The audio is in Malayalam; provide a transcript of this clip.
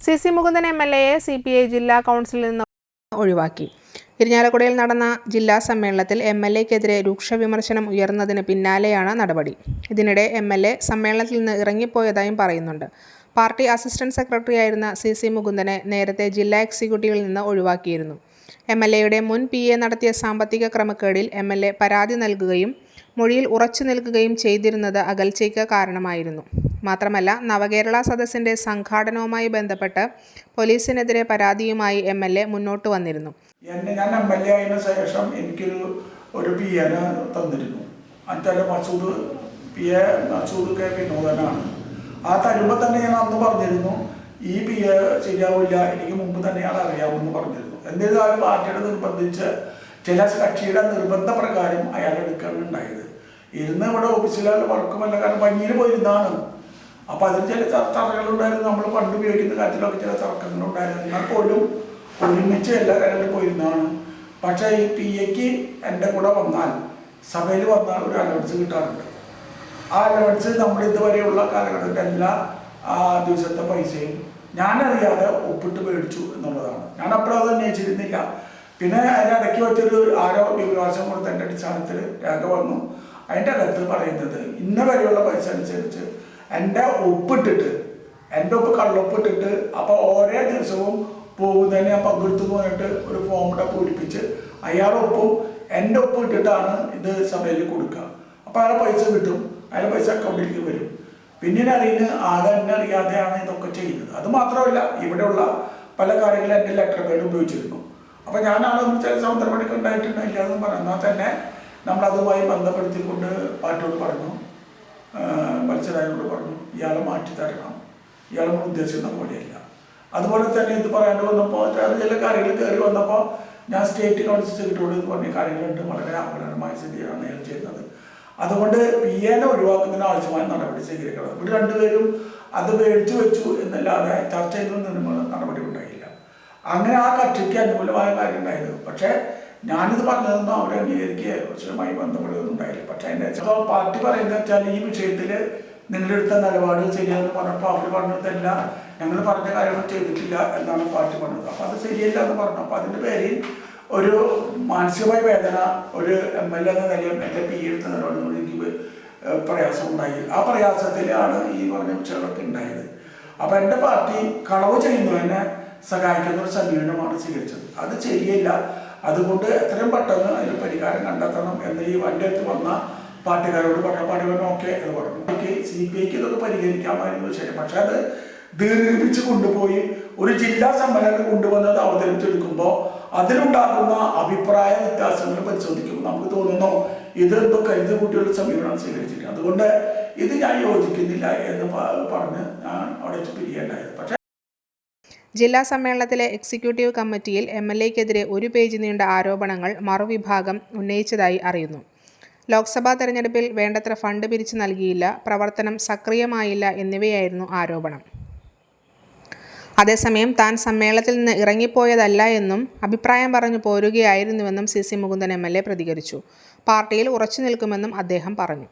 CC മുകുന്ദൻ MLAയെ CPI ജില്ലാ കൗൺസിലിൽ നിന്ന് ഒഴിവാക്കി. ഇരിഞ്ഞാലക്കുടയിൽ നടന്ന ജില്ലാ സമ്മേളനത്തിൽ MLAയ്ക്കെതിരെ രൂക്ഷ വിമർശനം ഉയർന്നതിന് പിന്നാലെയാണ് നടപടി. ഇതിനിടെ MLA സമ്മേളനത്തിൽ നിന്ന് ഇറങ്ങിപ്പോയതായും പറയുന്നുണ്ട്. പാർട്ടി അസിസ്റ്റന്റ് സെക്രട്ടറിയായിരുന്ന CC മുകുന്ദനെ നേരത്തെ ജില്ലാ എക്സിക്യൂട്ടീവിൽ നിന്ന് ഒഴിവാക്കിയിരുന്നു. MLAയുടെ മുൻ PA നടത്തിയ സാമ്പത്തിക ക്രമക്കേടിൽ MLA പരാതി നൽകുകയും മൊഴിയിൽ ഉറച്ചു നിൽക്കുകയും ചെയ്തിരുന്നത് അകൽച്ചയ്ക്ക് കാരണമായിരുന്നു. മാത്രമല്ല, നവകേരള സദസ്സിന്റെ സംഘാടനവുമായി ബന്ധപ്പെട്ട് പോലീസിനെതിരെ പരാതിയുമായി MLA മുന്നോട്ട് വന്നിരുന്നു. ഞാൻ MLA ആയതിനു ശേഷം എനിക്കൊരു PA തന്നിരുന്നു. മസൂദ് കെ വിനോദനാണ്. ആ തരുമ്പോൾ തന്നെ ഞാൻ അന്ന് പറഞ്ഞിരുന്നു, ഈ PA ശരിയാവില്ല, എനിക്ക് മുമ്പ് തന്നെയാണ് അറിയാമെന്ന് പറഞ്ഞിരുന്നു. എന്നിരുന്നാലും പാർട്ടിയുടെ നിർബന്ധിച്ച് ചില കക്ഷിയുടെ നിർബന്ധ പ്രകാരം അയാൾ എടുക്കാനുണ്ടായത്. ഇരുന്ന് ഇവിടെ ഓഫീസിലുള്ള വർക്കുമല്ല, കാരണം ഭംഗിയിൽ പോയിരുന്നാണ്. അപ്പോൾ അതിൽ ചില തർക്കങ്ങളുണ്ടായിരുന്നു. നമ്മൾ പണ്ട് ഉപയോഗിക്കുന്ന കാര്യത്തിലൊക്കെ ചില തർക്കങ്ങളുണ്ടായിരുന്നു. എന്നാൽ പോലും ഒരുമിച്ച് എല്ലാ കാര്യങ്ങളും പോയിരുന്നതാണ്. പക്ഷേ ഈ PAക്ക് എൻ്റെ കൂടെ വന്നാൽ, സഭയിൽ വന്നാൽ ഒരു അലവൻസ് കിട്ടാറുണ്ട്. ആ അലവൻസ് നമ്മൾ ഇതുവരെയുള്ള കാലഘട്ടത്തിൻ്റെ എല്ലാ ദിവസത്തെ പൈസയും ഞാനറിയാതെ ഒപ്പിട്ട് മേടിച്ചു എന്നുള്ളതാണ്. ഞാൻ അപ്പോഴും അത് അന്വേഷിച്ചിരുന്നില്ല. പിന്നെ അതിനിടയ്ക്ക് വെച്ചൊരു ആരോ വിശ്വാസം കൊടുത്തതിൻ്റെ അടിസ്ഥാനത്തിൽ രേഖ വന്നു. അതിൻ്റെ അകത്ത് പറയുന്നത് ഇന്ന വരെയുള്ള പൈസ അനുസരിച്ച് എൻ്റെ ഒപ്പിട്ടിട്ട്, എൻ്റെ ഒപ്പ് കള്ളൊപ്പിട്ടിട്ട്, അപ്പോൾ ഓരോ ദിവസവും പോകുന്നതിന് ഞാൻ പങ്കെടുത്തു പോയിട്ട് ഒരു ഫോം കൂടെ പൂരിപ്പിച്ച് അയാളുടെ ഒപ്പും എൻ്റെ ഒപ്പ് ഇട്ടിട്ടാണ് ഇത് സഭയിൽ കൊടുക്കുക. അപ്പോൾ അയാളെ പൈസ കിട്ടും, അയാളെ പൈസ അക്കൗണ്ടിലേക്ക് വരും. പിന്നീട് അറിയുന്ന ആളെ എന്നെ അറിയാതെയാണ് ഇതൊക്കെ ചെയ്യുന്നത്. അത് മാത്രമല്ല, ഇവിടെയുള്ള പല കാര്യങ്ങളും എൻ്റെ ലെറ്റർ പേഡ് ഉപയോഗിച്ചിരുന്നു. അപ്പോൾ ഞാനാണ് ചില സൗന്ദര്യപണിക്ക് ഉണ്ടായിട്ടുണ്ട് ഇല്ലാതെന്ന് പറഞ്ഞാൽ തന്നെ നമ്മളതുമായി ബന്ധപ്പെടുത്തിക്കൊണ്ട് പാർട്ടിയോട് പറഞ്ഞു, മത്സരായോട് പറഞ്ഞു, ഇയാളെ മാറ്റി തരണം, ഇയാൾ ഉദ്ദേശിക്കുന്ന പോലെയല്ല. അതുപോലെ തന്നെ ഇത് പറയാണ്ട് വന്നപ്പോൾ ചില കാര്യങ്ങൾ കയറി വന്നപ്പോൾ ഞാൻ സ്റ്റേറ്റ് കൗൺസിൽ സെക്രട്ടറിയോട് ഇത് പറഞ്ഞ കാര്യങ്ങളുണ്ട്, വളരെ അപകടകരമായ സ്ഥിതിയാണ് അയാൾ ചെയ്യുന്നത്. അതുകൊണ്ട് PAനെ ഒഴിവാക്കുന്നതിന് ആവശ്യമായ നടപടി സ്വീകരിക്കണം. ഇവർ രണ്ടുപേരും അത് മേടിച്ചു വെച്ചു എന്നല്ലാതെ ചർച്ച ചെയ്തൊന്നും നടപടി ഉണ്ടായില്ല. അങ്ങനെ ആ കക്ഷിക്ക് അനുകൂലമായ കാര്യം ഉണ്ടായത്. പക്ഷേ ഞാനിത് പറഞ്ഞതൊന്നും അവരെ അംഗീകരിക്കുക വിഷയവുമായി ബന്ധപ്പെടുകയൊന്നും ഉണ്ടായില്ല. പക്ഷേ എൻ്റെ പാർട്ടി പറയുന്നത് വെച്ചാൽ ഈ വിഷയത്തിൽ നിങ്ങളെടുത്ത നിലപാട് ശരിയാണെന്ന് പറഞ്ഞപ്പോൾ അവർ പറഞ്ഞതല്ല, ഞങ്ങൾ പറഞ്ഞ കാര്യങ്ങൾ ചെയ്തിട്ടില്ല എന്നാണ് പാർട്ടി പറഞ്ഞത്. അപ്പോൾ അത് ശരിയല്ല എന്ന് പറഞ്ഞു. അപ്പോൾ അതിൻ്റെ പേരിൽ ഒരു മാനസികമായ വേദന ഒരു MLA എന്ന നിലയിൽ എൻ്റെ PA എടുത്ത നിലപാടുകൾ എനിക്ക് പ്രയാസം ഉണ്ടായി. ആ പ്രയാസത്തിലാണ് ഈ പറഞ്ഞ വിഷയങ്ങളൊക്കെ ഉണ്ടായത്. അപ്പോൾ എൻ്റെ പാർട്ടി കളവ് ചെയ്യുന്നതിനെ സഹായിക്കുന്ന ഒരു സമീപനമാണ് സ്വീകരിച്ചത്. അത് ശരിയല്ല. അതുകൊണ്ട് എത്രയും പെട്ടെന്ന് അതിന് പരിഹാരം കണ്ടെത്തണം എന്ന് ഈ വണ്ടി അടുത്ത് വന്ന പാർട്ടിക്കാരോട് പറഞ്ഞ പാർട്ടി ഓക്കെ എന്ന് പറഞ്ഞു. CPIക്ക് ഇതൊക്കെ പരിഹരിക്കാമായിരുന്നു വിഷയം. പക്ഷെ അത് ദീർഘിപ്പിച്ച് കൊണ്ടുപോയി ഒരു ജില്ലാ സമ്മേളനം കൊണ്ടുവന്നത് അവതരിപ്പിച്ചെടുക്കുമ്പോൾ അതിലുണ്ടാകുന്ന അഭിപ്രായ വ്യത്യാസങ്ങൾ പരിശോധിക്കുമ്പോൾ നമുക്ക് തോന്നുന്നു ഇതെന്തോ കരുത് കൂട്ടിയുള്ള സമീപനമാണ് സ്വീകരിച്ചിരിക്കുന്നത്. അതുകൊണ്ട് ഇത് ഞാൻ യോജിക്കുന്നില്ല എന്ന് പറഞ്ഞ് ഞാൻ അവിടെ പിരിയേണ്ടായത്. പക്ഷേ ജില്ലാ സമ്മേളനത്തിലെ എക്സിക്യൂട്ടീവ് കമ്മിറ്റിയിൽ MLAയ്ക്കെതിരെ ഒരു പേജ് നീണ്ട ആരോപണങ്ങൾ മറുവിഭാഗം ഉന്നയിച്ചതായി അറിയുന്നു. ലോക്സഭാ തെരഞ്ഞെടുപ്പിൽ വേണ്ടത്ര ഫണ്ട് പിരിച്ചു നൽകിയില്ല, പ്രവർത്തനം സക്രിയമായില്ല എന്നിവയായിരുന്നു ആരോപണം. അതേസമയം താൻ സമ്മേളനത്തിൽ നിന്ന് ഇറങ്ങിപ്പോയതല്ല എന്നും അഭിപ്രായം പറഞ്ഞു പോരുകയായിരുന്നുവെന്നും CC മുകുന്ദൻ MLA പ്രതികരിച്ചു. പാർട്ടിയിൽ ഉറച്ചു നിൽക്കുമെന്നും അദ്ദേഹം പറഞ്ഞു.